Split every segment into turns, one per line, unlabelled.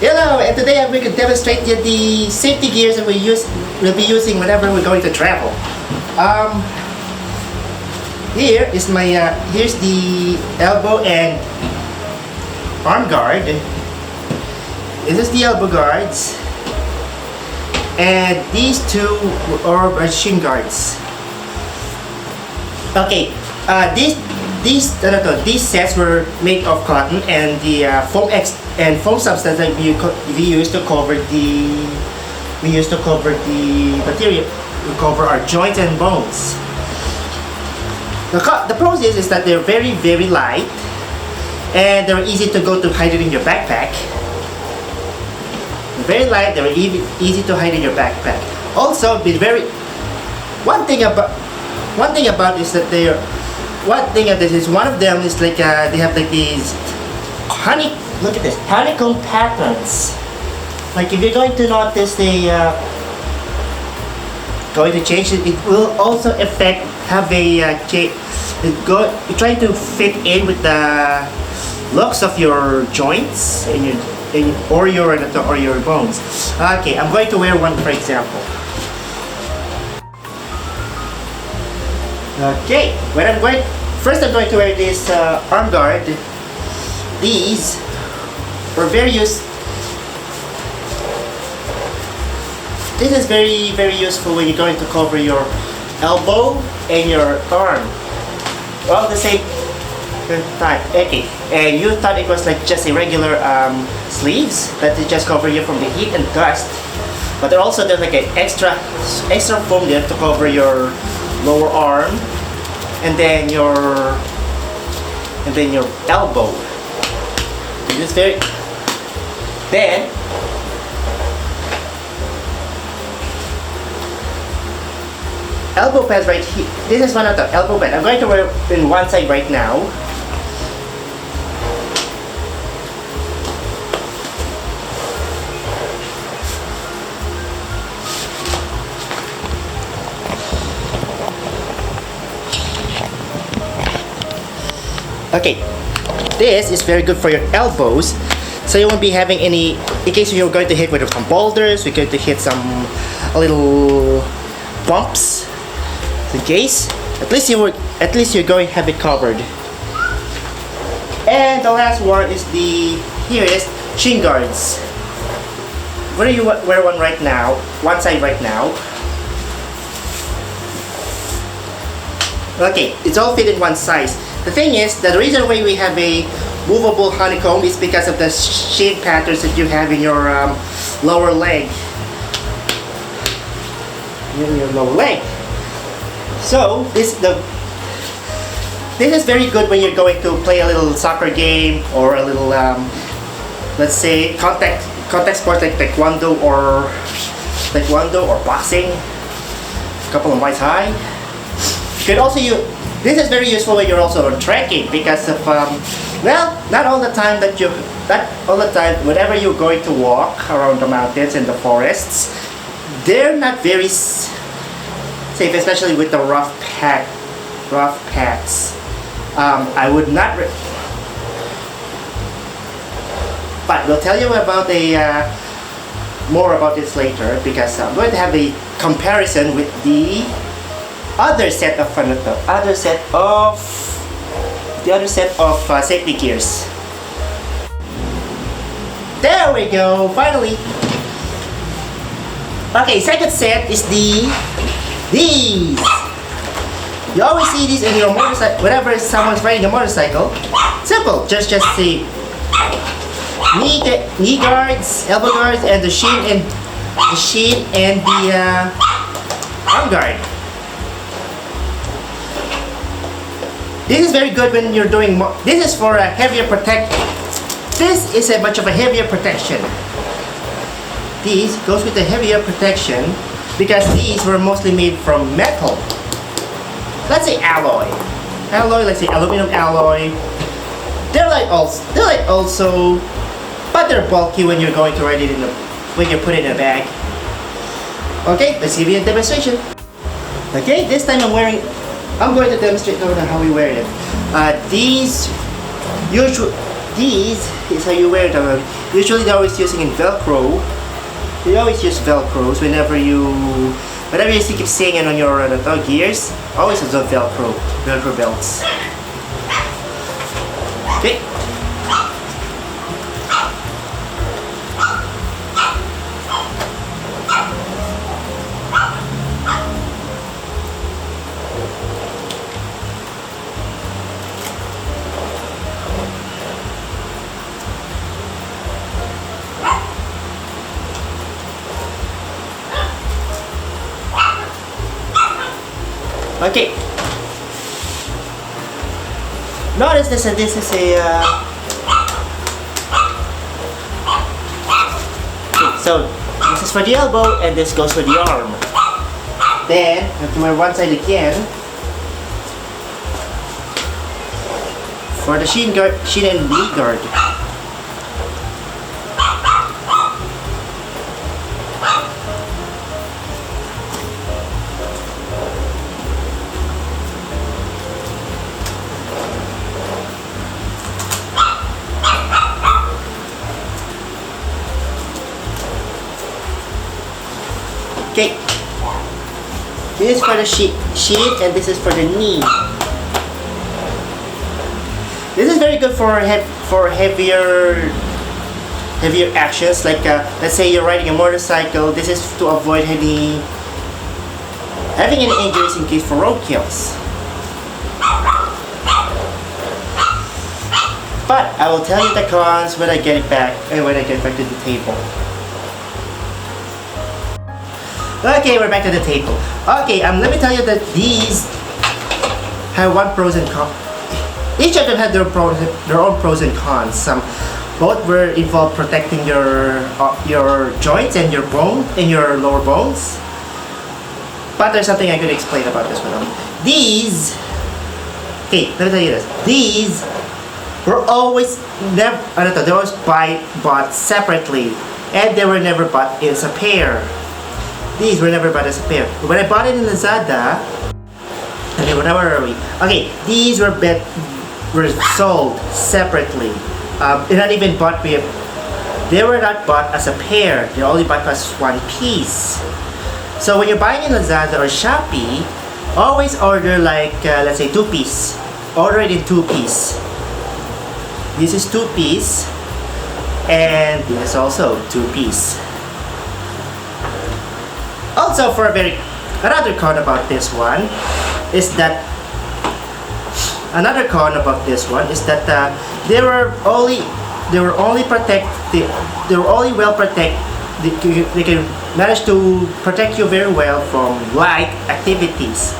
Hello, and today I'm going to demonstrate the safety gears that we'll be using whenever we're going to travel. Here is my here's the elbow and arm guard. This is the elbow guards, and these two are shin guards. Okay, these sets were made of cotton and the foam substance that we used to cover the material, to cover our joints and bones. The pros is that they're very light and they're easy to hide it in your backpack. They're very light, they're easy to hide in your backpack. Also, one thing about is that one of them is like they have like these honeycomb patterns. Like if you're going to notice going to change it, it will also trying to fit in with the looks of your joints or your bones. Okay, I'm going to wear one for example. Okay, first I'm going to wear this arm guard. These are This is very useful when you're going to cover your elbow and your arm. All the same time. Okay, and you thought it was like just a regular sleeves that they just cover you from the heat and dust, but there's like an extra foam there to cover your lower arm and then your elbow. Then elbow pads right here. This is one of the elbow pads. I'm going to wear in one side right now. Okay, this is very good for your elbows, so you won't be having any, in case you're going to hit with some boulders, you're going to hit some little bumps. In case, at least you're going to have it covered. And the last one is here is shin guards. Whether you wear one side right now. Okay, it's all fit in one size. The thing is, the reason why we have a movable honeycomb is because of the shape patterns that you have in your lower leg. So this is very good when you're going to play a little soccer game or a little let's say contact sports like taekwondo or boxing, a couple of miles high. You can also this is very useful when you're also trekking because of not all the time whenever you're going to walk around the mountains and the forests, they're not very safe, especially with the rough paths. I would not but we'll tell you about more about this later, because I'm going to have a comparison with the other set of safety gears. There we go, finally. Okay, second set is these. You always see these in your motorcycle whenever someone's riding a motorcycle. Simple, just see knee guards, elbow guards, and the shin and the arm guard. This is very good when you're doing this is for a heavier This is much of a heavier protection. These goes with the heavier protection because these were mostly made from metal. Let's say alloy. Let's say aluminum alloy. They're also, but they're bulky when you're going to ride it when you put it in a bag. Okay, let's give you a demonstration. Okay, this time I'm going to demonstrate how we wear it. These is how you wear them. Usually they're always using in Velcro. They always use Velcros whenever you keep seeing it on your gears. Always use the Velcro belts. Okay. Okay. Notice this, and this is a. Okay, so this is for the elbow, and this goes for the arm. Then, you have to wear one side again. For the Shin and Lee guard. Okay, this is for the sheet and this is for the knee. This is very good for heavier actions, like let's say you're riding a motorcycle. This is to avoid having any injuries in case for roadkills. But I will tell you the cons when I get it back and when I get back to the table. Okay, we're back to the table. Okay, let me tell you that these have one pros and cons. Each of them had their own pros and cons. Both were involved protecting your joints and your bone and your lower bones. But there's something I could explain about this one. These, okay, let me tell you this. These were always they were always bought separately, and they were never bought as a pair. These were never bought as a pair. When I bought it in Lazada, okay, where are we? Okay, these were sold separately. Not even bought with. They were not bought as a pair. They're only bought as one piece. So when you're buying in Lazada or Shopee, always order like let's say 2-piece. Order it in 2-piece. This is 2-piece, and this is also 2-piece. Also, another con about this one is that they were only well protected. They can manage to protect you very well from light activities,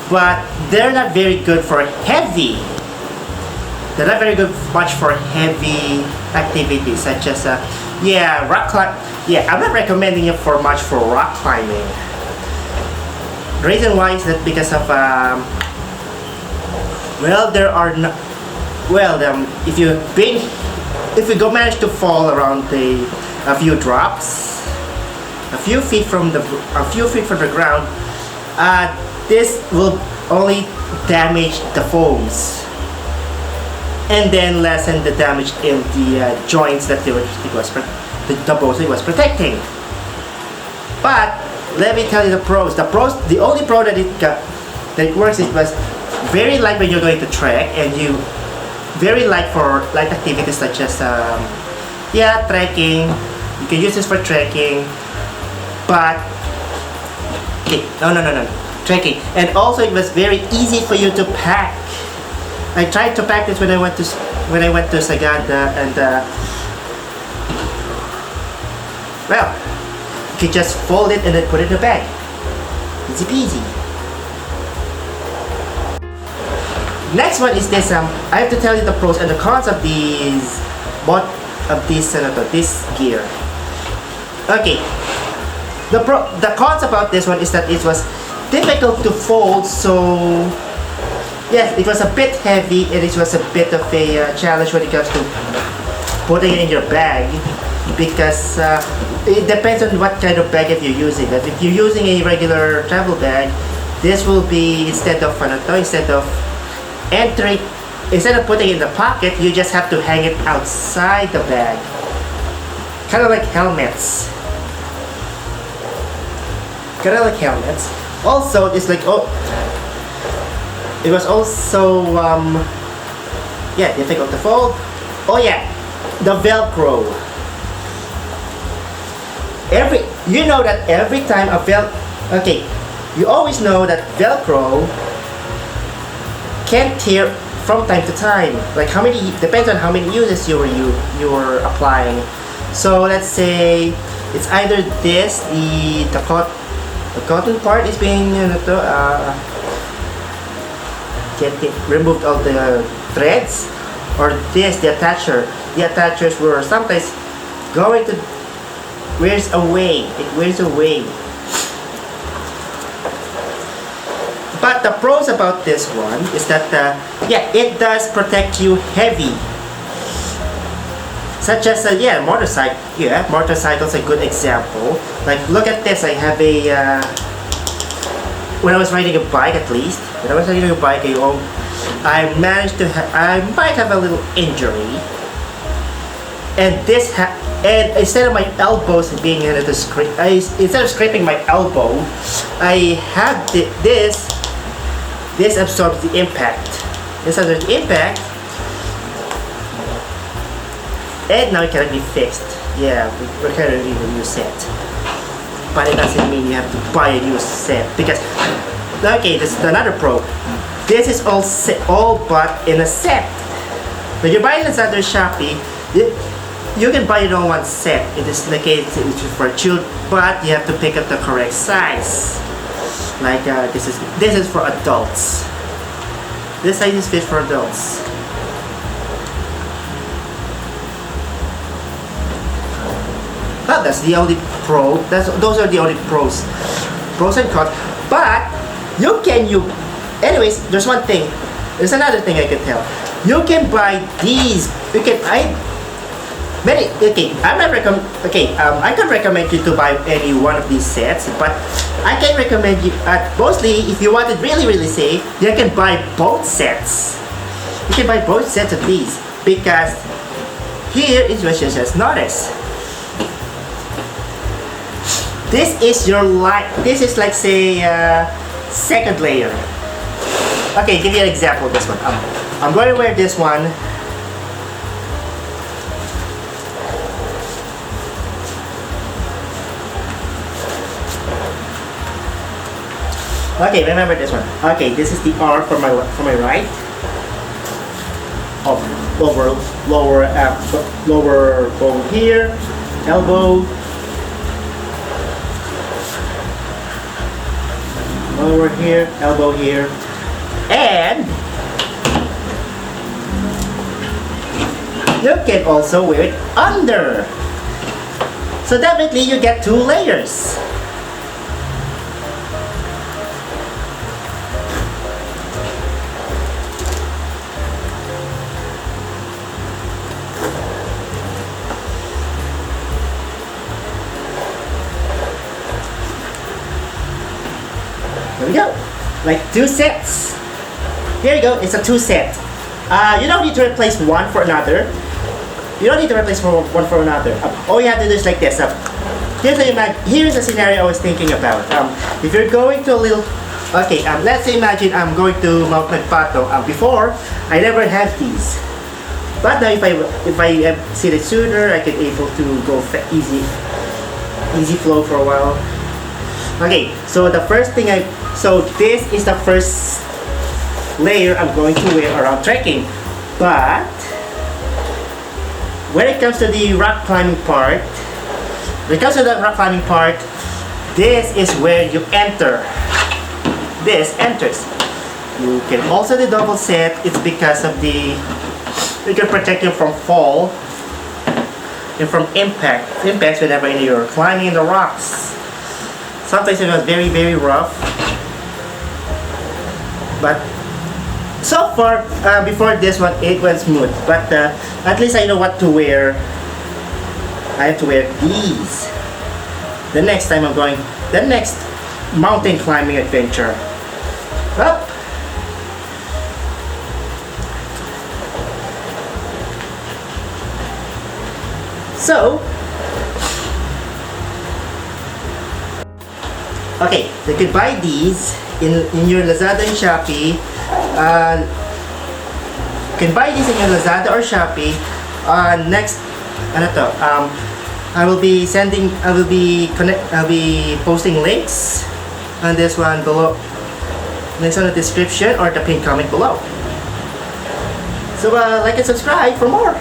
but they're not very good for heavy. They're not very good much for heavy activities such as rock climb. Yeah, I'm not recommending it for rock climbing. The reason why is that because of there are no, if you manage to fall around a few drops, a few feet from the ground, this will only damage the foams and then lessen the damage in the joints that the bones it was protecting. But let me tell you the pros. The only pro that it works, it was very light when you're going to trek, and you very light for light activities such as trekking. You can use this for trekking, but trekking. And also it was very easy for you to pack. I tried to pack this when I went to Sagada, and you can just fold it and then put it in a bag. Easy peasy. Next one is this. I have to tell you the pros and the cons of this gear. Okay. The cons about this one is that it was difficult to fold. So yes, it was a bit heavy, and it was a bit of a challenge when it comes to putting it in your bag, because it depends on what kind of bag if you're using. But if you're using a regular travel bag, this will be instead of entering instead of putting it in the pocket, you just have to hang it outside the bag. Kind of like helmets. Kind of like helmets. Also, it's like, oh, it was also, yeah, difficult to fold. Oh yeah, the Velcro. You know that every time okay, you always know that Velcro can tear from time to time. Like how many, depends on how many uses you're applying. So let's say it's either this, the cotton part is being removed all the threads, or this, the attacher. The attachers were sometimes going to wears away. It wears away. But the pros about this one is that yeah, it does protect you heavy. Such as yeah, motorcycle. Yeah, motorcycle's a good example. Like look at this. I have a when I was riding a bike, at least when I was riding a bike, I managed to I might have a little injury, and and instead of my elbows being able to scrape, instead of scraping my elbow, I have this. This absorbs the impact. This absorbs the impact, and now it cannot be fixed. Yeah, we're currently in a new set, but it doesn't mean you have to buy a new set because. Okay, this is another pro. This is all but in a set. When you buy it inside their Shopee, you can buy it on one set. It is like it's for children, but you have to pick up the correct size. Like this is for adults. This size is fit for adults. But that's the only pro. Those are the only pros and cons. But anyways, there's one thing. There's another thing I can tell. You can buy these. I can recommend you to buy any one of these sets, but I can recommend you, mostly if you want it really, really safe, you can buy both sets. You can buy both sets of these, because here is what you just noticed. This is like say second layer. Okay, give you an example of this one. I'm going to wear this one. Okay, remember this one. Okay, this is the arm for my right. Lower bone here, elbow. Lower here, elbow here, and you can also wear it under. So definitely you get 2 layers. There we go, like 2 sets. Here you go, it's a 2 set. You don't need to replace one for another. All you have to do is like this. Here's a scenario I was thinking about. If you're going to a little, okay, let's imagine I'm going to Mount Nagpato. Before, I never had these. But now if I see it sooner, I can able to go easy flow for a while. Okay, so this is the first layer I'm going to wear around trekking. But when it comes to the rock climbing part, this is where you enter. This enters. You can also do double set. It's because of it can protect you from fall and from impacts whenever you're climbing in the rocks. Sometimes it was very, very rough, but so far before this one it went smooth. But at least I know what to wear. I have to wear these the next mountain climbing adventure. Up. So, okay, so you can buy these in your Lazada and Shopee. You can buy these in your Lazada or Shopee. Next, I will be posting links on this one below. Links on the description or the pinned comment below. So like and subscribe for more.